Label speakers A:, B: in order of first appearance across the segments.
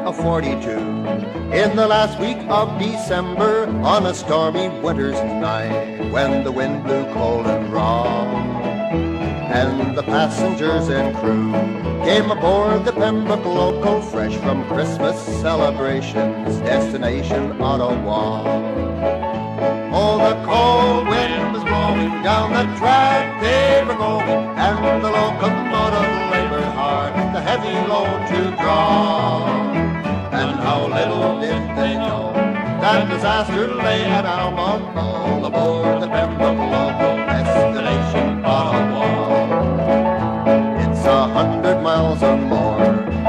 A: of 42, in the last week of December, on a stormy winter's night, when the wind blew cold and raw, and the passengers and crew came aboard the Pembroke Local, fresh from Christmas celebrations, destination Ottawa. Oh, the cold wind was blowing down the track they were going, and the locomotive labored hard, the heavy load to draw. And how little did they know that disaster lay at Almonte, all aboard the Pembroke Local, destination Ottawa. It's 100 miles or more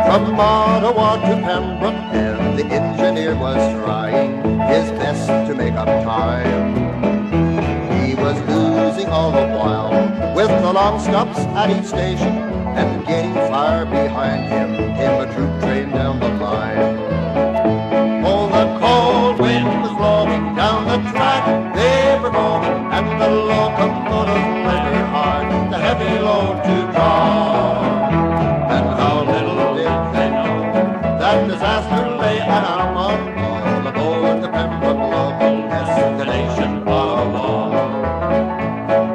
A: from Ottawa to Pembroke, and the engineer was trying his best to make up time. He was losing all the while with the long stops at each station, and gaining far behind him came a troop train down the line. Oh, the cold wind was blowing down the track they were going, and the locomotive labored hard, the heavy load to draw. And how little did they know that disaster lay at Almonte, all aboard the Pembroke Local, destination Ottawa.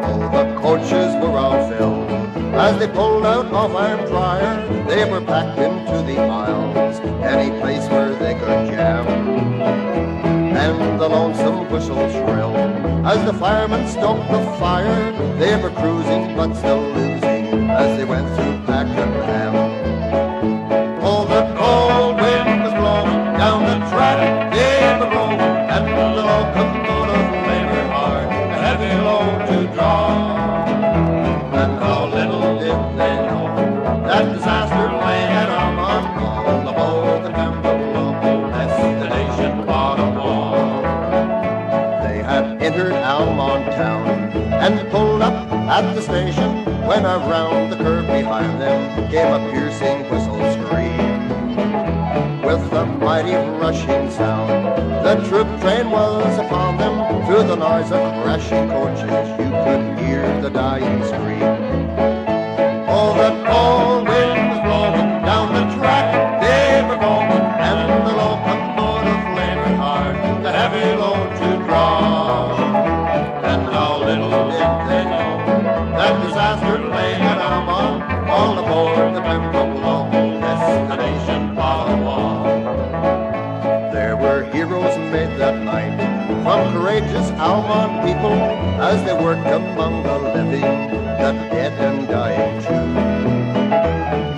A: Oh, the coaches were all filled as they pulled out of Armbrier. They were packed into the aisles, any place where they could jam. And the lonesome whistle shrilled as the firemen stoked the fire. They were cruising but still losing as they went through Pakenham. Oh, the cold wind was blowing down the track they were going, and the locomotive labored hard, a heavy load to draw. And how little did they know that disaster lay at Almonte, all aboard the Pembroke Local, destination Ottawa. They had entered Almonte town and pulled up at the station, when around the curve behind them came a piercing whistle scream. With a mighty rushing sound, the troop train was upon them. Through the noise of crashing coaches, you could hear the dying scream. Oh, the cold wind was blowing down the track they were going, and the locomotive labored hard, the heavy load to draw. And how little did they know that disaster lay at Almonte, all aboard the Pembroke Local, destination Ottawa. There were heroes made that night from courageous Almonte people, as they worked among the living, the dead and dying too.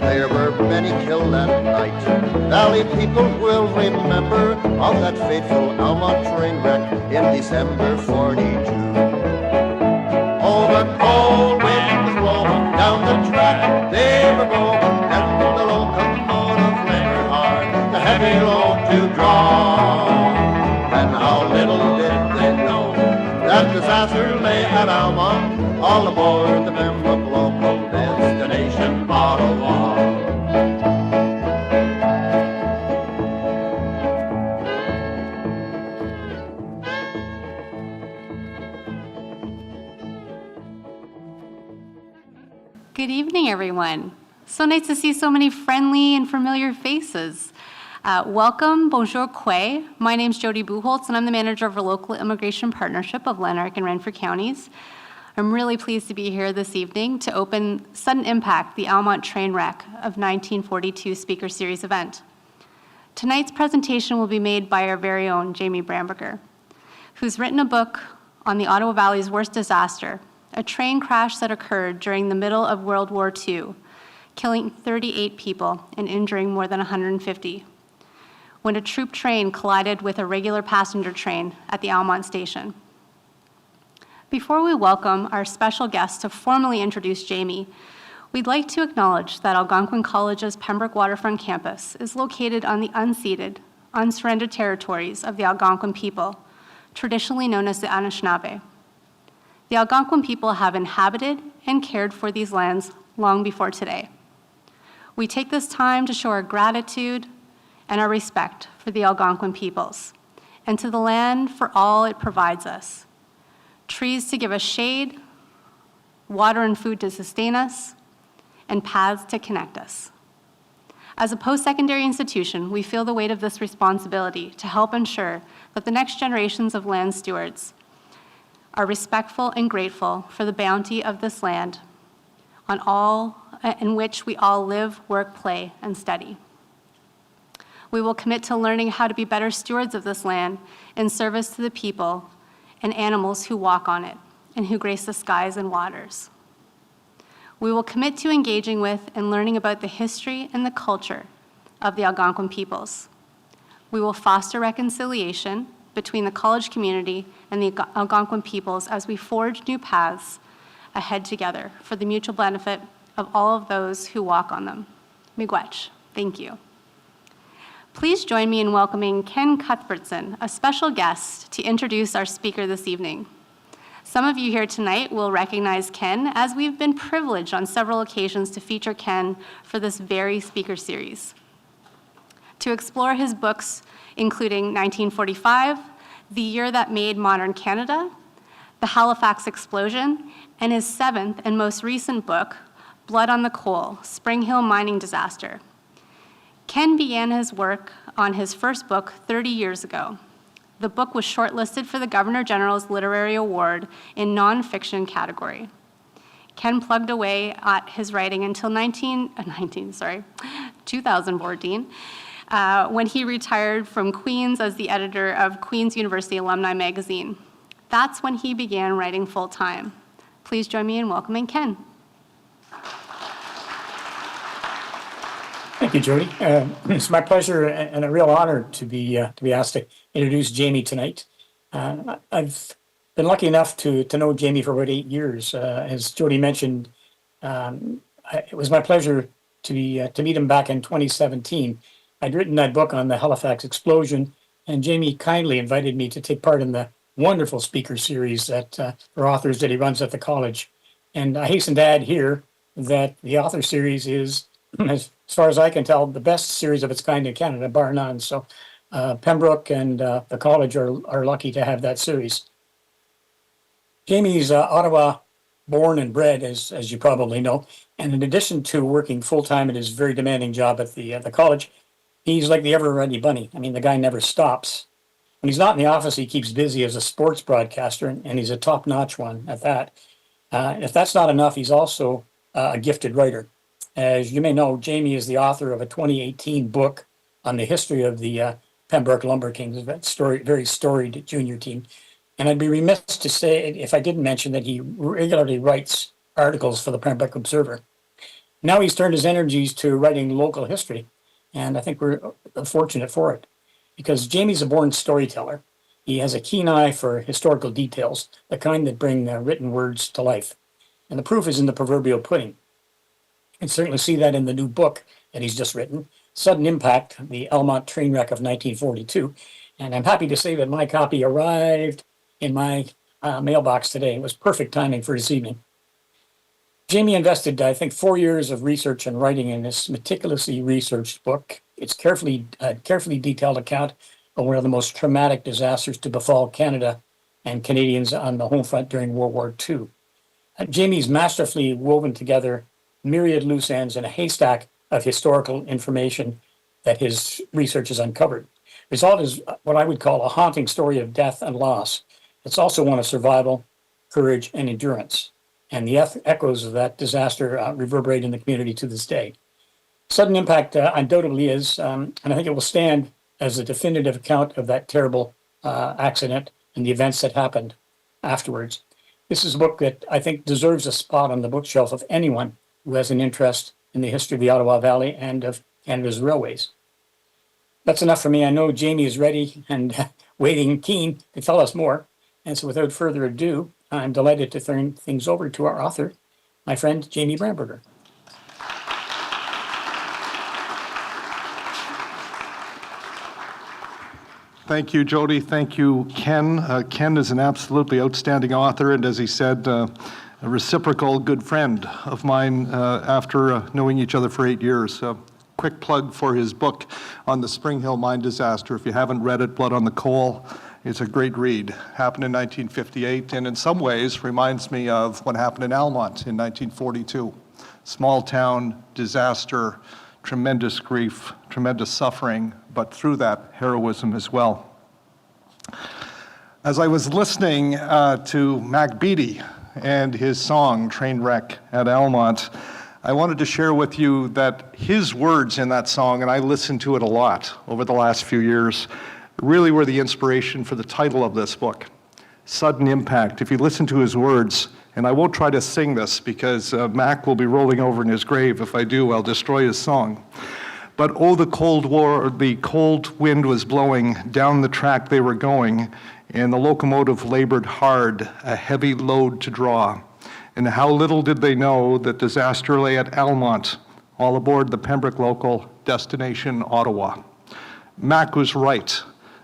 A: There were many killed that night. Valley people will remember of that fateful Almonte train wreck in December 42. Oh, the cold wind was blowing down the track they were going, and the locomotive labored hard, the heavy load to draw. And how little did they know that disaster lay at Almonte, all aboard the Pembroke Local, destination Ottawa.
B: Good evening, everyone. So nice to see so many friendly and familiar faces. Welcome, bonjour, Quay. My name's Jody Buchholz, and I'm the manager of our local immigration partnership of Lanark and Renfrew counties. I'm really pleased to be here this evening to open Sudden Impact, the Almonte train wreck of 1942 speaker series event. Tonight's presentation will be made by our very own Jamie Bramberger, who's written a book on the Ottawa Valley's worst disaster, a train crash that occurred during the middle of World War II, killing 38 people and injuring more than 150, when a troop train collided with a regular passenger train at the Almonte station. Before we welcome our special guest to formally introduce Jamie, we'd like to acknowledge that Algonquin College's Pembroke Waterfront campus is located on the unceded, unsurrendered territories of the Algonquin people, traditionally known as the Anishinaabe. The Algonquin people have inhabited and cared for these lands long before today. We take this time to show our gratitude and our respect for the Algonquin peoples and to the land for all it provides us. Trees to give us shade, water and food to sustain us, and paths to connect us. As a post-secondary institution, we feel the weight of this responsibility to help ensure that the next generations of land stewards are respectful and grateful for the bounty of this land in which we all live, work, play, and study. We will commit to learning how to be better stewards of this land in service to the people and animals who walk on it and who grace the skies and waters. We will commit to engaging with and learning about the history and the culture of the Algonquin peoples. We will foster reconciliation between the college community and the Algonquin peoples as we forge new paths ahead together for the mutual benefit of all of those who walk on them. Miigwech, thank you. Please join me in welcoming Ken Cuthbertson, a special guest, to introduce our speaker this evening. Some of you here tonight will recognize Ken, as we've been privileged on several occasions to feature Ken for this very speaker series. To explore his books, including 1945, The Year That Made Modern Canada, The Halifax Explosion, and his seventh and most recent book, Blood on the Coal, Spring Hill Mining Disaster. Ken began his work on his first book 30 years ago. The book was shortlisted for the Governor General's Literary Award in nonfiction category. Ken plugged away at his writing until 2014, when he retired from Queen's as the editor of Queen's University Alumni Magazine. That's when he began writing full-time. Please join me in welcoming Ken.
C: Thank you, Jody. It's my pleasure and a real honor to be asked to introduce Jamie tonight. I've been lucky enough to know Jamie for about 8 years. As Jody mentioned, it was my pleasure to meet him back in 2017. I'd written that book on the Halifax explosion, and Jamie kindly invited me to take part in the wonderful speaker series for authors that he runs at the college. And I hasten to add here that the author series is, as far as I can tell, the best series of its kind in Canada, bar none. So Pembroke and the college are lucky to have that series. Jamie's Ottawa born and bred, as you probably know. And in addition to working full-time at his very demanding job at the college, he's like the ever-ready bunny. I mean, the guy never stops. When he's not in the office, he keeps busy as a sports broadcaster, and he's a top-notch one at that. If that's not enough, he's also a gifted writer. As you may know, Jamie is the author of a 2018 book on the history of the Pembroke Lumber Kings, that very storied junior team. And I'd be remiss to say if I didn't mention that he regularly writes articles for the Pembroke Observer. Now he's turned his energies to writing local history, and I think we're fortunate for it, because Jamie's a born storyteller. He has a keen eye for historical details, the kind that bring written words to life. And the proof is in the proverbial pudding. You can certainly see that in the new book that he's just written, Sudden Impact, the Almonte train wreck of 1942. And I'm happy to say that my copy arrived in my mailbox today. It was perfect timing for this evening. Jamie invested, I think, 4 years of research and writing in this meticulously researched book. It's carefully detailed account of one of the most traumatic disasters to befall Canada and Canadians on the home front during World War II. Jamie's masterfully woven together myriad loose ends in a haystack of historical information that his research has uncovered. The result is what I would call a haunting story of death and loss. It's also one of survival, courage, and endurance. And the echoes of that disaster reverberate in the community to this day. Sudden Impact undoubtedly is, and I think it will stand as a definitive account of that terrible accident and the events that happened afterwards. This is a book that I think deserves a spot on the bookshelf of anyone who has an interest in the history of the Ottawa Valley and of Canada's railways. That's enough for me. I know Jamie is ready and waiting keen to tell us more. And so without further ado, I'm delighted to turn things over to our author, my friend Jamie Bramberger.
D: Thank you, Jody. Thank you, Ken. Ken is an absolutely outstanding author, and as he said, a reciprocal good friend of mine after knowing each other for 8 years. Quick plug for his book on the Spring Hill mine disaster. If you haven't read it, Blood on the Coal, it's a great read. Happened in 1958, and in some ways reminds me of what happened in Almonte in 1942. Small town disaster, tremendous grief, tremendous suffering, but through that, heroism as well. As I was listening to Mac Beattie and his song, Trainwreck at Almonte, I wanted to share with you that his words in that song, and I listened to it a lot over the last few years, really were the inspiration for the title of this book, Sudden Impact. If you listen to his words, and I won't try to sing this because Mac will be rolling over in his grave. If I do, I'll destroy his song. But oh, the cold wind was blowing down the track they were going, and the locomotive labored hard, a heavy load to draw. And how little did they know that disaster lay at Almonte, all aboard the Pembroke local, destination Ottawa. Mac was right.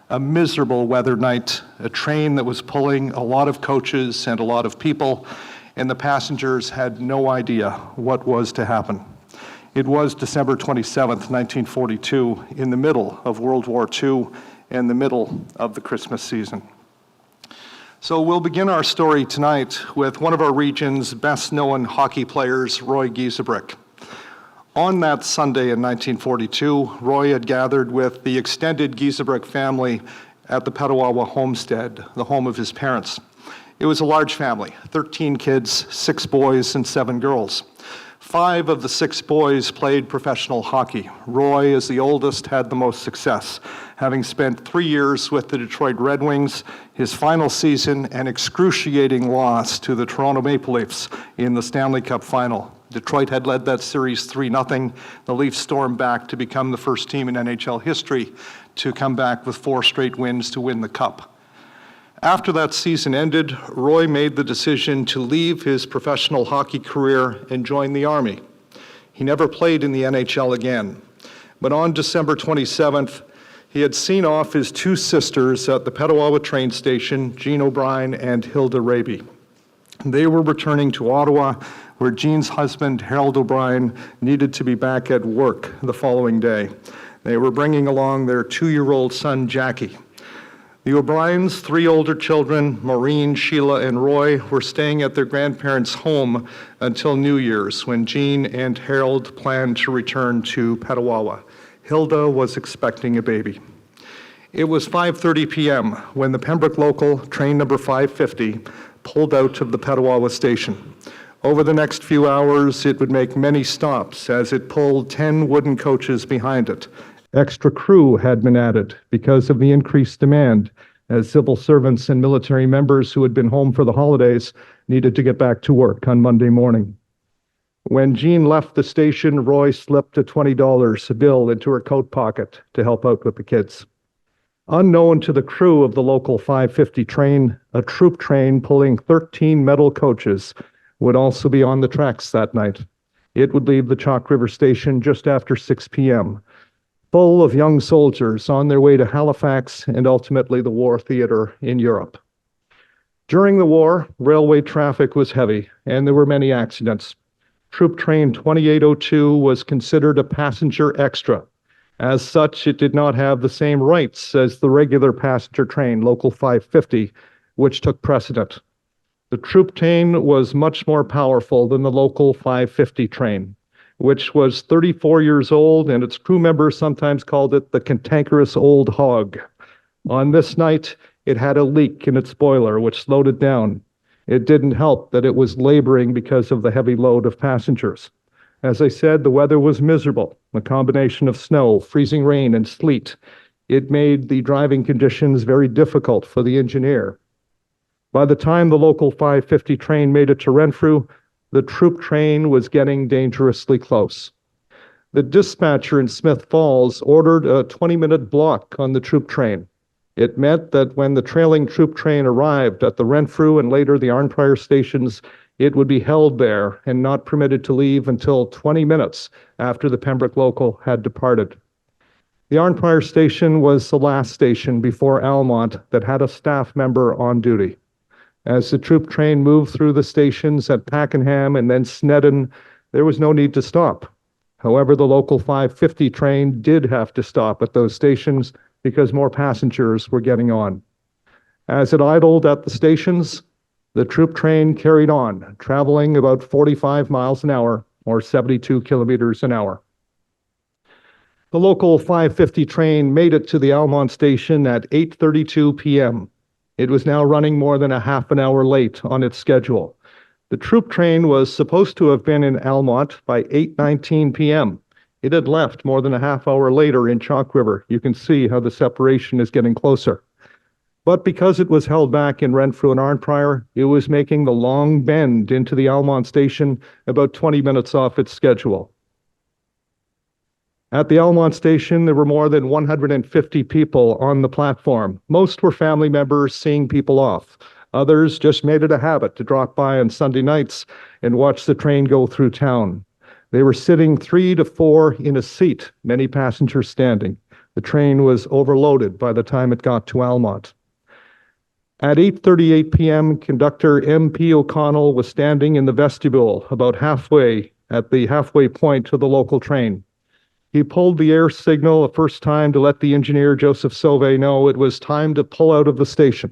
D: A miserable weather night, a train that was pulling a lot of coaches and a lot of people, and the passengers had no idea what was to happen. It was December 27th, 1942, in the middle of World War II and the middle of the Christmas season. So we'll begin our story tonight with one of our region's best-known hockey players, Roy Giesebrich. On that Sunday in 1942, Roy had gathered with the extended Giesebrich family at the Petawawa homestead, the home of his parents. It was a large family, 13 kids, 6 boys and 7 girls. 5 of the 6 boys played professional hockey. Roy, as the oldest, had the most success, having spent 3 years with the Detroit Red Wings, his final season an excruciating loss to the Toronto Maple Leafs in the Stanley Cup final. Detroit had led that series 3-0. The Leafs stormed back to become the first team in NHL history to come back with 4 straight wins to win the Cup. After that season ended, Roy made the decision to leave his professional hockey career and join the Army. He never played in the NHL again. But on December 27th, he had seen off his 2 sisters at the Petawawa train station, Jean O'Brien and Hilda Raby. They were returning to Ottawa, where Jean's husband, Harold O'Brien, needed to be back at work the following day. They were bringing along their 2-year-old son, Jackie. The O'Briens, 3 older children, Maureen, Sheila, and Roy, were staying at their grandparents' home until New Year's, when Jean and Harold planned to return to Petawawa. Hilda was expecting a baby. It was 5:30 p.m. when the Pembroke local, train number 550, pulled out of the Petawawa station. Over the next few hours, it would make many stops as it pulled 10 wooden coaches behind it. Extra crew had been added because of the increased demand, as civil servants and military members who had been home for the holidays needed to get back to work on Monday morning. When Jean left the station, Roy slipped a $20 bill into her coat pocket to help out with the kids. Unknown to the crew of the local 550 train, a troop train pulling 13 metal coaches would also be on the tracks that night. It would leave the Chalk River station just after 6 p.m., full of young soldiers on their way to Halifax and ultimately the war theater in Europe. During the war, railway traffic was heavy, and there were many accidents. Troop Train 2802 was considered a passenger extra. As such, it did not have the same rights as the regular passenger train, Local 550, which took precedent. The troop train was much more powerful than the Local 550 train, which was 34 years old, and its crew members sometimes called it the cantankerous old hog. On this night, it had a leak in its boiler, which slowed it down. It didn't help that it was laboring because of the heavy load of passengers. As I said, the weather was miserable, a combination of snow, freezing rain, and sleet. It made the driving conditions very difficult for the engineer. By the time the Local 550 train made it to Renfrew, the troop train was getting dangerously close. The dispatcher in Smith Falls ordered a 20-minute block on the troop train. It meant that when the trailing troop train arrived at the Renfrew and later the Arnprior stations, it would be held there and not permitted to leave until 20 minutes after the Pembroke local had departed. The Arnprior station was the last station before Almonte that had a staff member on duty. As the troop train moved through the stations at Pakenham and then Snedden, there was no need to stop. However, the Local 550 train did have to stop at those stations because more passengers were getting on. As it idled at the stations, the troop train carried on, traveling about 45 miles an hour or 72 kilometers an hour.
E: The local 550 train made it to the Almonte station at 8:32 p.m. It was now running more than a half an hour late on its schedule. The troop train was supposed to have been in Almonte by 8:19 p.m. It had left more than a half hour later in Chalk River. You can see how the separation is getting closer. But because it was held back in Renfrew and Arnprior, it was making the long bend into the Almonte station about 20 minutes off its schedule. At the Almonte station, there were more than 150 people on the platform. Most were family members seeing people off. Others just made it a habit to drop by on Sunday nights and watch the train go through town. They were sitting 3 to 4 in a seat, many passengers standing. The train was overloaded by the time it got to Almonte. At 8:38 p.m., conductor M.P. O'Connell was standing in the vestibule about halfway at the halfway point of the local train. He pulled the air signal a first time to let the engineer, Joseph Sauvé, know it was time to pull out of the station.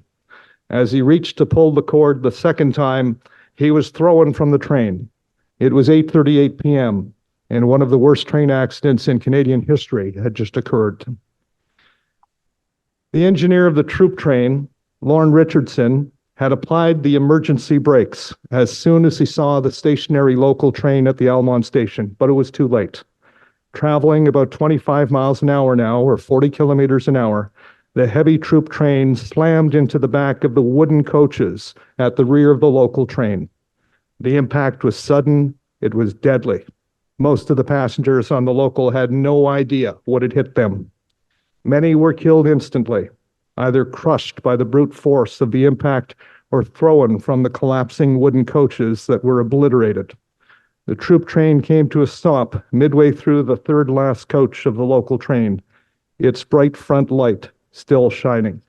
E: As he reached to pull the cord the second time, he was thrown from the train. It was 8:38 p.m., and one of the worst train accidents in Canadian history had just occurred. The engineer of the troop train, Lorne Richardson, had applied the emergency brakes as soon as he saw the stationary local train at the Almonte station, but it was too late. Traveling about 25 miles an hour now, or 40 kilometers an hour, the heavy troop train slammed into the back of the wooden coaches at the rear of the local train. The impact was sudden, it was deadly. Most of the passengers on the local had no idea what had hit them. Many were killed instantly, either crushed by the brute force of the impact or thrown from the collapsing wooden coaches that were obliterated. The troop train came to a stop midway through the third last coach of the local train, its bright front light still shining.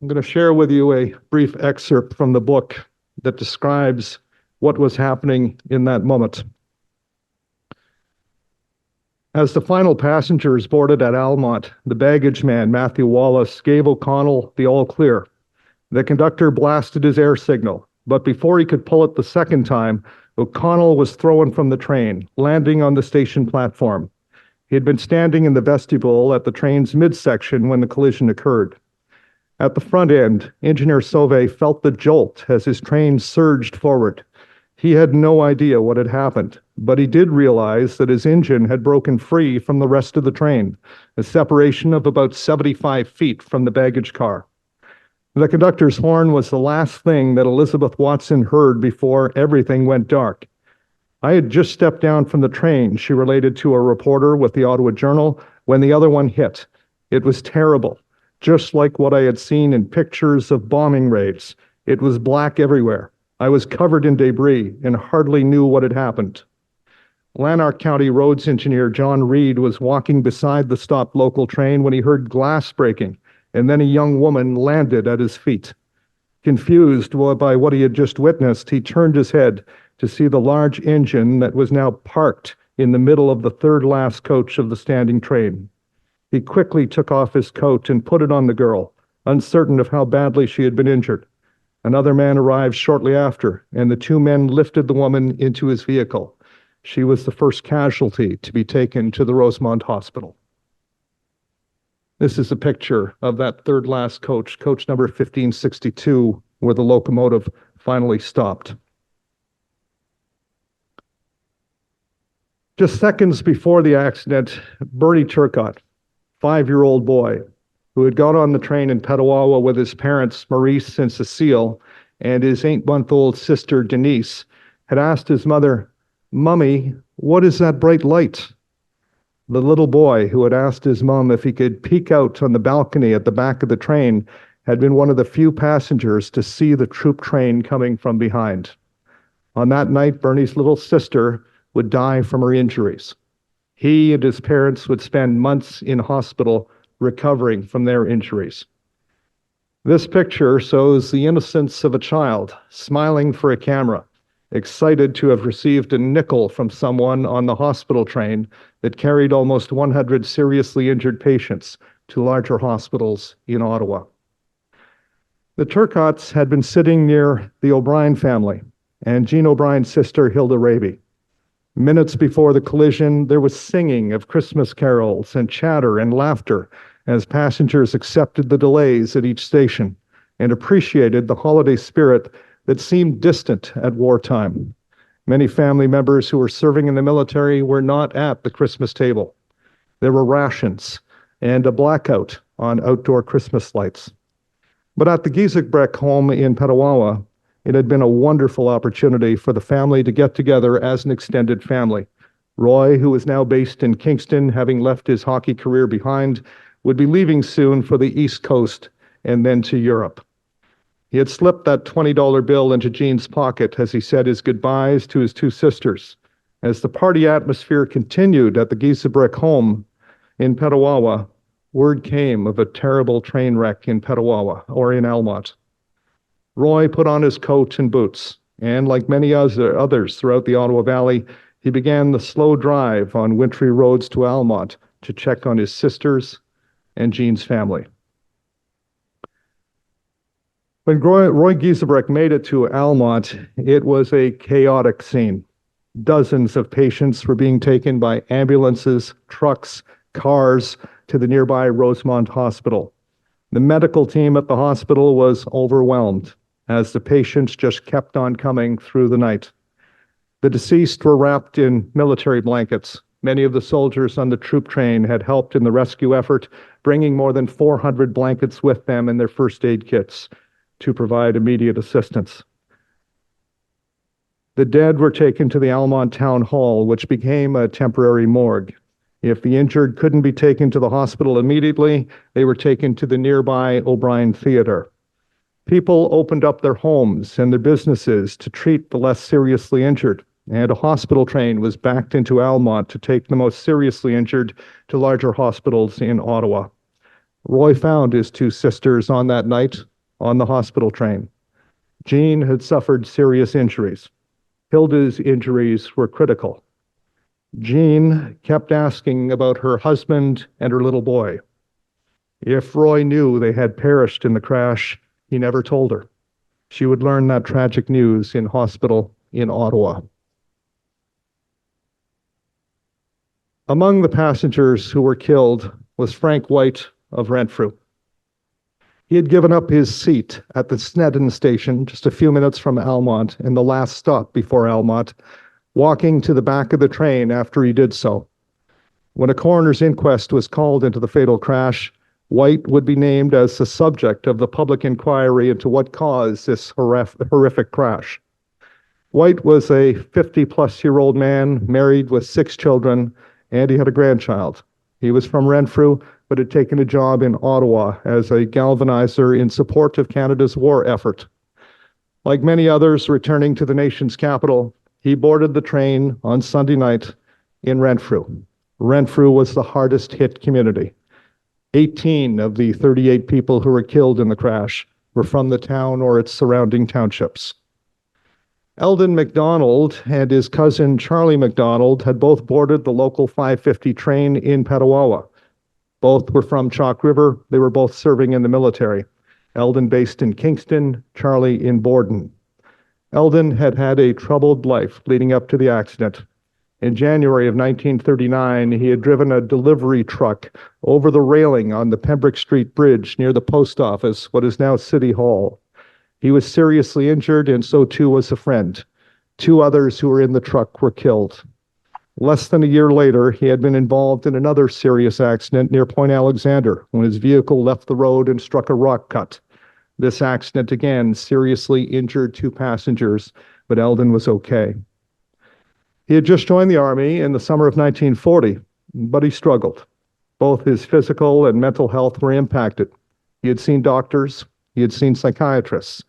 E: I'm going to share with you a brief excerpt from the book that describes what was happening in that moment. As the final passengers boarded at Almonte, the baggage man, Matthew Wallace, gave O'Connell the all clear. The conductor blasted his air signal, but before he could pull it the second time, O'Connell was thrown from the train, landing on the station platform. He had been standing in the vestibule at the train's midsection when the collision occurred. At the front end, Engineer Sauvé felt the jolt as his train surged forward. He had no idea what had happened, but he did realize that his engine had broken free from the rest of the train, a separation of about 75 feet from the baggage car. The conductor's horn was the last thing that Elizabeth Watson heard before everything went dark. I had just stepped down from the train, she related to a reporter with the Ottawa Journal, when the other one hit. It was terrible, just like what I had seen in pictures of bombing raids. It was black everywhere. I was covered in debris and hardly knew what had happened. Lanark County Roads engineer John Reed was walking beside the stopped local train when he heard glass breaking, and then a young woman landed at his feet. Confused by what he had just witnessed, he turned his head to see the large engine that was now parked in the middle of the third last coach of the standing train. He quickly took off his coat and put it on the girl, uncertain of how badly she had been injured. Another man arrived shortly after, and the two men lifted the woman into his vehicle. She was the first casualty to be taken to the Rosemont Hospital. This is a picture of that third last coach, coach number 1562, where the locomotive finally stopped. Just seconds before the accident, Bernie Turcotte, 5-year-old boy, who had got on the train in Petawawa with his parents, Maurice and Cecile, and his 8-month-old sister, Denise, had asked his mother, "Mummy, what is that bright light?" The little boy who had asked his mom if he could peek out on the balcony at the back of the train had been one of the few passengers to see the troop train coming from behind. On that night, Bernie's little sister would die from her injuries. He and his parents would spend months in hospital recovering from their injuries. This picture shows the innocence of a child smiling for a camera, excited to have received a nickel from someone on the hospital train that carried almost 100 seriously injured patients to larger hospitals in Ottawa. The Turcottes had been sitting near the O'Brien family and Jean O'Brien's sister, Hilda Raby. Minutes before the collision, there was singing of Christmas carols and chatter and laughter as passengers accepted the delays at each station and appreciated the holiday spirit that seemed distant at wartime. Many family members who were serving in the military were not at the Christmas table. There were rations and a blackout on outdoor Christmas lights. But at the Giesecke home in Petawawa, it had been a wonderful opportunity for the family to get together as an extended family. Roy, who is now based in Kingston, having left his hockey career behind, would be leaving soon for the East Coast and then to Europe. He had slipped that $20 bill into Jean's pocket as he said his goodbyes to his two sisters. As the party atmosphere continued at the Giesecke home in Petawawa, word came of a terrible train wreck in Petawawa, or in Almonte. Roy put on his coat and boots, and like many others throughout the Ottawa Valley, he began the slow drive on wintry roads to Almonte to check on his sisters and Jean's family. When Roy Giesebrecht made it to Almonte, it was a chaotic scene. Dozens of patients were being taken by ambulances, trucks, cars to the nearby Rosemont Hospital. The medical team at the hospital was overwhelmed as the patients just kept on coming through the night. The deceased were wrapped in military blankets. Many of the soldiers on the troop train had helped in the rescue effort, bringing more than 400 blankets with them in their first aid kits to provide immediate assistance. The dead were taken to the Almonte Town Hall, which became a temporary morgue. If the injured couldn't be taken to the hospital immediately, they were taken to the nearby O'Brien Theatre. People opened up their homes and their businesses to treat the less seriously injured, and a hospital train was backed into Almonte to take the most seriously injured to larger hospitals in Ottawa. Roy found his two sisters on that night on the hospital train. Jean had suffered serious injuries. Hilda's injuries were critical. Jean kept asking about her husband and her little boy. If Roy knew they had perished in the crash, he never told her. She would learn that tragic news in hospital in Ottawa. Among the passengers who were killed was Frank White of Renfrew. He had given up his seat at the Snedden station, just a few minutes from Almonte, and the last stop before Almonte, walking to the back of the train after he did so. When a coroner's inquest was called into the fatal crash, White would be named as the subject of the public inquiry into what caused this horrific crash. White was a 50-plus-year-old man, married with 6 children, and he had a grandchild. He was from Renfrew, but had taken a job in Ottawa as a galvanizer in support of Canada's war effort. Like many others returning to the nation's capital, he boarded the train on Sunday night in Renfrew. Renfrew was the hardest hit community. 18 of the 38 people who were killed in the crash were from the town or its surrounding townships. Eldon MacDonald and his cousin Charlie MacDonald had both boarded the local 550 train in Petawawa. Both were from Chalk River. They were both serving in the military. Eldon based in Kingston, Charlie in Borden. Eldon had had a troubled life leading up to the accident. In January of 1939, he had driven a delivery truck over the railing on the Pembroke Street Bridge near the post office, what is now City Hall. He was seriously injured, and so too was a friend. 2 others who were in the truck were killed. Less than a year later, he had been involved in another serious accident near Point Alexander when his vehicle left the road and struck a rock cut. This accident again seriously injured 2 passengers, but Eldon was okay. He had just joined the Army in the summer of 1940, but he struggled. Both his physical and mental health were impacted. He had seen doctors, he had seen psychiatrists,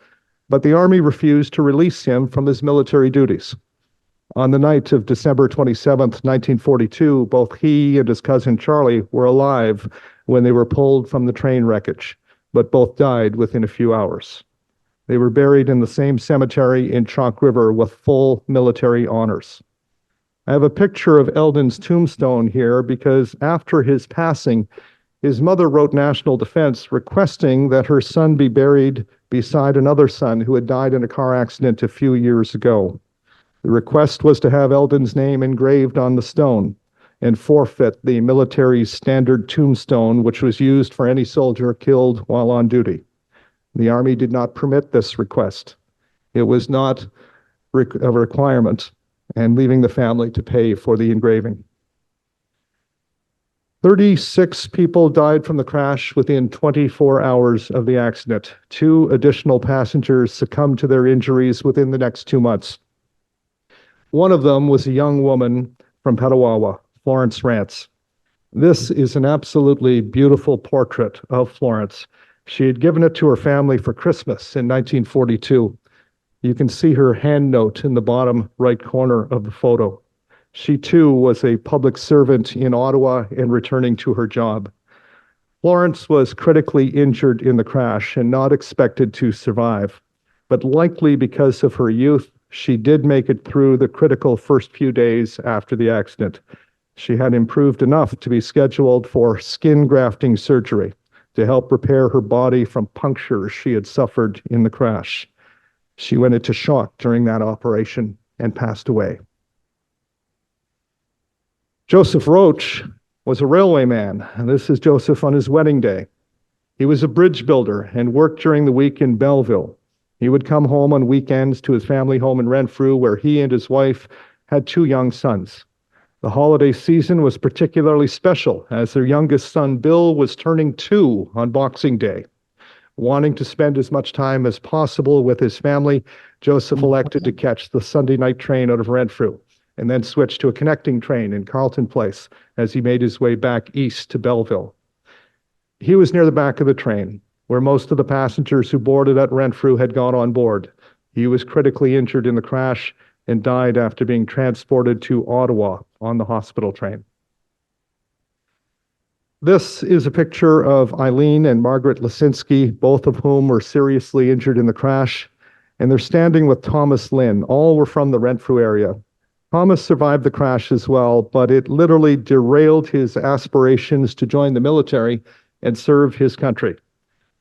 E: but the Army refused to release him from his military duties. On the night of December 27th, 1942, both he and his cousin Charlie were alive when they were pulled from the train wreckage, but both died within a few hours. They were buried in the same cemetery in Chalk River with full military honors. I have a picture of Eldon's tombstone here because after his passing, his mother wrote National Defense requesting that her son be buried beside another son who had died in a car accident a few years ago. The request was to have Eldon's name engraved on the stone and forfeit the military's standard tombstone, which was used for any soldier killed while on duty. The Army did not permit this request. It was not a requirement, and leaving the family to pay for the engraving. 36 people died from the crash within 24 hours of the accident. 2 additional passengers succumbed to their injuries within the next 2 months. One of them was a young woman from Petawawa, Florence Rance. This is an absolutely beautiful portrait of Florence. She had given it to her family for Christmas in 1942. You can see her hand note in the bottom right corner of the photo. She too was a public servant in Ottawa and returning to her job. Florence was critically injured in the crash and not expected to survive, but likely because of her youth, she did make it through the critical first few days after the accident. She had improved enough to be scheduled for skin grafting surgery to help repair her body from punctures she had suffered in the crash. She went into shock during that operation and passed away. Joseph Roach was a railway man, and this is Joseph on his wedding day. He was a bridge builder and worked during the week in Belleville. He would come home on weekends to his family home in Renfrew, where he and his wife had 2 young sons. The holiday season was particularly special, as their youngest son, Bill, was turning 2 on Boxing Day. Wanting to spend as much time as possible with his family, Joseph elected to catch the Sunday night train out of Renfrew, and then switched to a connecting train in Carleton Place as he made his way back east to Belleville. He was near the back of the train, where most of the passengers who boarded at Renfrew had gone on board. He was critically injured in the crash and died after being transported to Ottawa on the hospital train. This is a picture of Eileen and Margaret Lisinski, both of whom were seriously injured in the crash, and they're standing with Thomas Lynn. All were from the Renfrew area. Thomas survived the crash as well, but it literally derailed his aspirations to join the military and serve his country.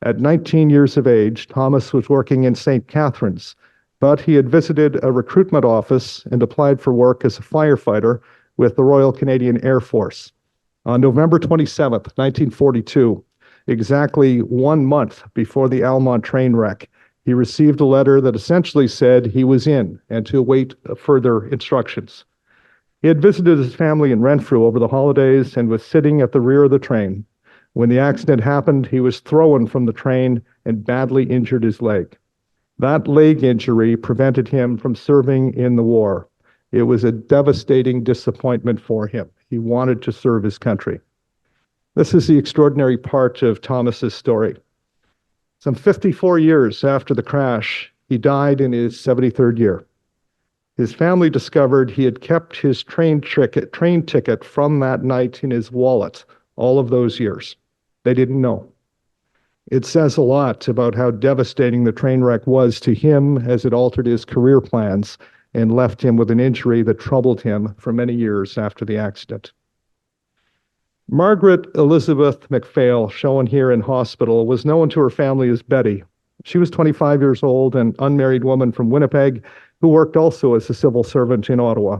E: At 19 years of age, Thomas was working in St. Catharines, but he had visited a recruitment office and applied for work as a firefighter with the Royal Canadian Air Force. On November 27th, 1942, exactly 1 month before the Almonte train wreck, he received a letter that essentially said he was in and to await further instructions. He had visited his family in Renfrew over the holidays and was sitting at the rear of the train. When the accident happened, he was thrown from the train and badly injured his leg. That leg injury prevented him from serving in the war. It was a devastating disappointment for him. He wanted to serve his country. This is the extraordinary part of Thomas's story. Some 54 years after the crash, he died in his 73rd year. His family discovered he had kept his train ticket from that night in his wallet all of those years. They didn't know. It says a lot about how devastating the train wreck was to him, as it altered his career plans and left him with an injury that troubled him for many years after the accident. Margaret Elizabeth MacPhail, shown here in hospital, was known to her family as Betty. She was 25 years old, an unmarried woman from Winnipeg who worked also as a civil servant in Ottawa.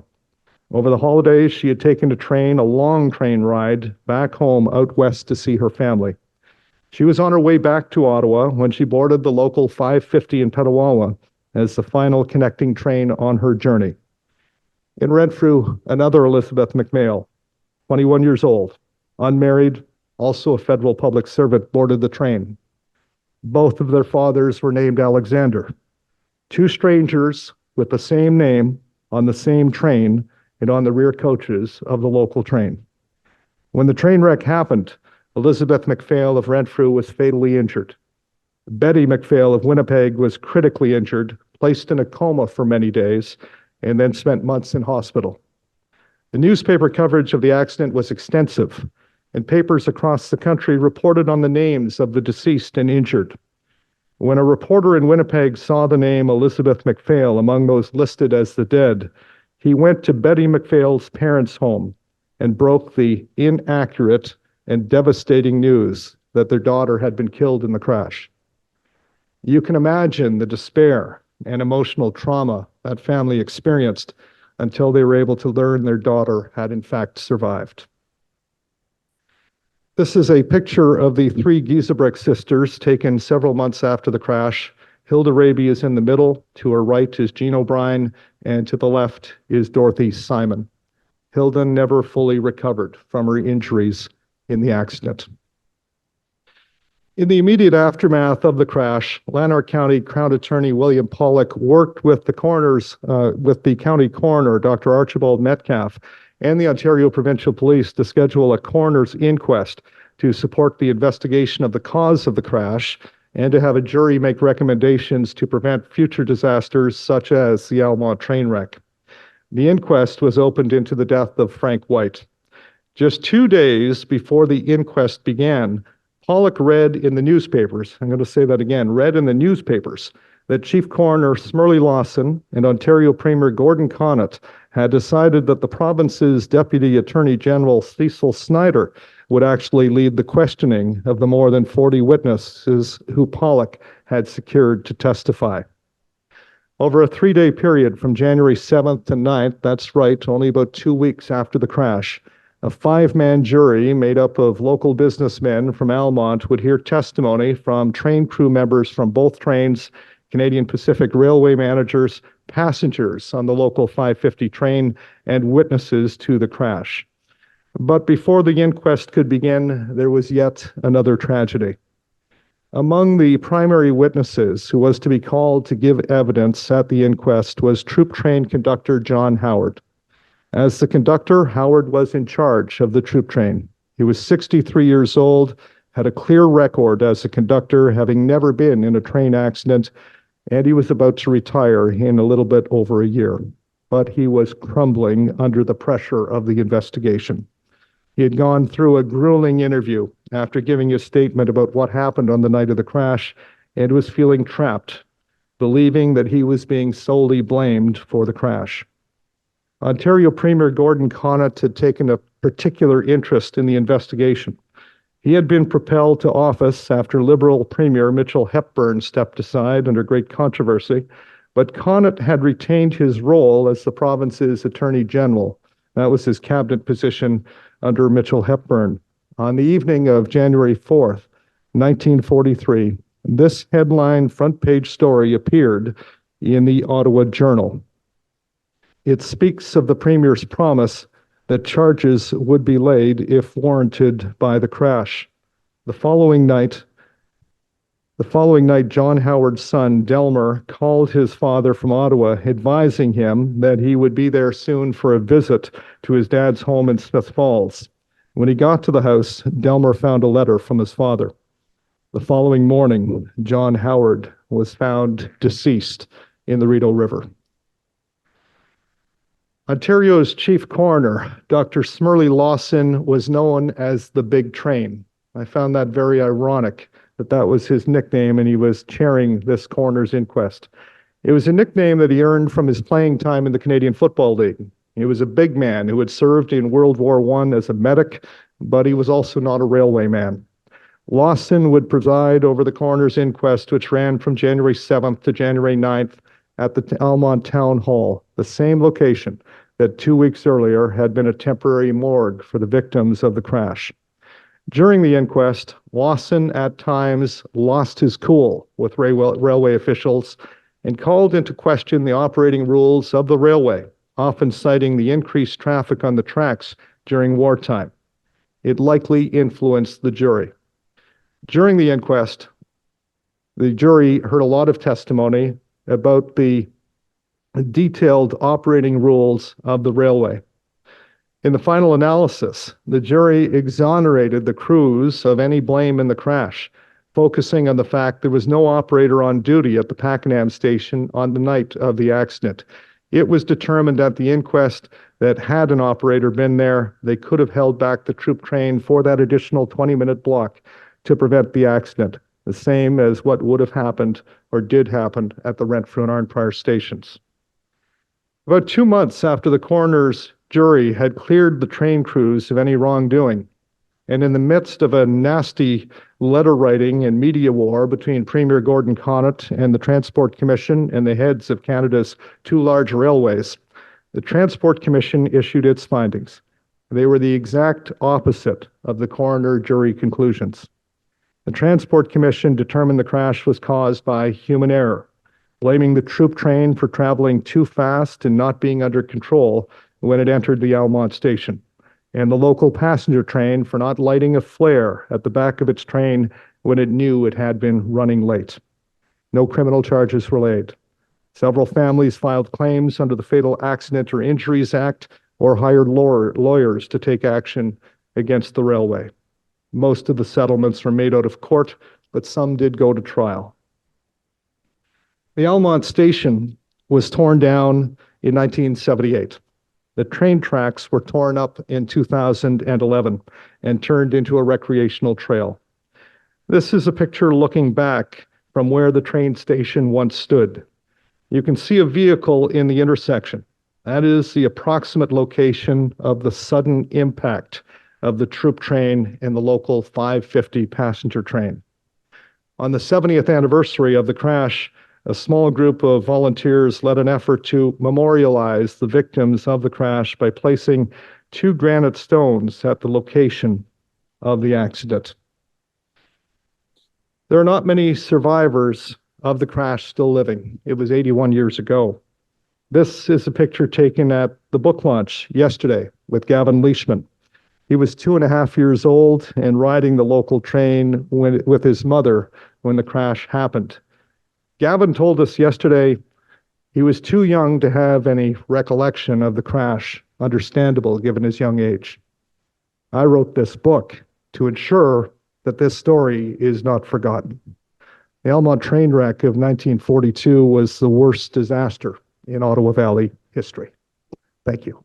E: Over the holidays, she had taken a long train ride back home out west to see her family. She was on her way back to Ottawa when she boarded the local 550 in Petawawa as the final connecting train on her journey. In Renfrew, another Elizabeth MacPhail, 21 years old, unmarried, also a federal public servant, boarded the train. Both of their fathers were named Alexander. 2 strangers with the same name on the same train and on the rear coaches of the local train. When the train wreck happened, Elizabeth MacPhail of Renfrew was fatally injured. Betty MacPhail of Winnipeg was critically injured, placed in a coma for many days, and then spent months in hospital. The newspaper coverage of the accident was extensive, and papers across the country reported on the names of the deceased and injured. When a reporter in Winnipeg saw the name Elizabeth MacPhail among those listed as the dead, he went to Betty MacPhail's parents' home and broke the inaccurate and devastating news that their daughter had been killed in the crash. You can imagine the despair and emotional trauma that family experienced until they were able to learn their daughter had in fact survived. This is a picture of the three Giesebrecht sisters taken several months after the crash. Hilda Raby is in the middle, to her right is Jean O'Brien, and to the left is Dorothy Simon. Hilda never fully recovered from her injuries in the accident. In the immediate aftermath of the crash, Lanark County Crown Attorney William Pollock worked with the county coroner, Dr. Archibald Metcalf, and the Ontario Provincial Police to schedule a coroner's inquest to support the investigation of the cause of the crash and to have a jury make recommendations to prevent future disasters such as the Almonte train wreck. The inquest was opened into the death of Frank White. Just 2 days before the inquest began, Pollock read in the newspapers, I'm going to say that again, read in the newspapers that Chief Coroner Smurley Lawson and Ontario Premier Gordon Connaught had decided that the province's Deputy Attorney General Cecil Snyder would actually lead the questioning of the more than 40 witnesses who Pollock had secured to testify. Over a 3-day period from January 7th to 9th, that's right, only about 2 weeks after the crash, a 5-man jury made up of local businessmen from Almonte would hear testimony from train crew members from both trains, Canadian Pacific Railway managers, passengers on the local 550 train, and witnesses to the crash. But before the inquest could begin, there was yet another tragedy. Among the primary witnesses who was to be called to give evidence at the inquest was troop train conductor John Howard. As the conductor, Howard was in charge of the troop train. He was 63 years old, had a clear record as a conductor, having never been in a train accident, and he was about to retire in a little bit over a year. But he was crumbling under the pressure of the investigation. He had gone through a grueling interview after giving a statement about what happened on the night of the crash and was feeling trapped, believing that he was being solely blamed for the crash. Ontario Premier Gordon Connaught had taken a particular interest in the investigation. He had been propelled to office after Liberal Premier Mitchell Hepburn stepped aside under great controversy, but Connaught had retained his role as the province's Attorney General. That was his cabinet position under Mitchell Hepburn. On the evening of January 4th, 1943, this headline front-page story appeared in the Ottawa Journal. It speaks of the Premier's promise that charges would be laid if warranted by the crash. The following night, John Howard's son, Delmer, called his father from Ottawa, advising him that he would be there soon for a visit to his dad's home in Smith Falls. When he got to the house, Delmer found a letter from his father. The following morning, John Howard was found deceased in the Rideau River. Ontario's chief coroner, Dr. Smurley Lawson, was known as the Big Train. I found that very ironic that that was his nickname and he was chairing this coroner's inquest. It was a nickname that he earned from his playing time in the Canadian Football League. He was a big man who had served in World War I as a medic, but he was also not a railway man. Lawson would preside over the coroner's inquest, which ran from January 7th to January 9th at the Almonte Town Hall, the same location that 2 weeks earlier had been a temporary morgue for the victims of the crash. During the inquest, Lawson at times lost his cool with railway officials and called into question the operating rules of the railway, often citing the increased traffic on the tracks during wartime. It likely influenced the jury. During the inquest, the jury heard a lot of testimony about the detailed operating rules of the railway. In the final analysis, the jury exonerated the crews of any blame in the crash, focusing on the fact there was no operator on duty at the Pakenham station on the night of the accident. It was determined at the inquest that had an operator been there, they could have held back the troop train for that additional 20-minute block to prevent the accident, the same as what would have happened or did happen at the Renfrew and Arnprior stations. About 2 months after the coroner's jury had cleared the train crews of any wrongdoing, And in the midst of a nasty letter writing and media war between Premier Gordon Connaught and the Transport Commission and the heads of Canada's two large railways, the Transport Commission issued its findings. They were the exact opposite of the coroner jury conclusions. The Transport Commission determined the crash was caused by human error, blaming the troop train for traveling too fast and not being under control when it entered the Almonte station, and the local passenger train for not lighting a flare at the back of its train when it knew it had been running late. No criminal charges were laid. Several families filed claims under the Fatal Accident or Injuries Act or hired lawyers to take action against the railway. Most of the settlements were made out of court, but some did go to trial. The Almonte station was torn down in 1978. The train tracks were torn up in 2011 and turned into a recreational trail. This is a picture looking back from where the train station once stood. You can see a vehicle in the intersection. That is the approximate location of the sudden impact of the troop train and the local 550 passenger train. On the 70th anniversary of the crash, a small group of volunteers led an effort to memorialize the victims of the crash by placing 2 granite stones at the location of the accident. There are not many survivors of the crash still living. It was 81 years ago. This is a picture taken at the book launch yesterday with Gavin Leishman. He was 2.5 years old and riding the local train with his mother when the crash happened. Gavin told us yesterday he was too young to have any recollection of the crash, understandable given his young age. I wrote this book to ensure that this story is not forgotten. The Almonte train wreck of 1942 was the worst disaster in Ottawa Valley history. Thank you.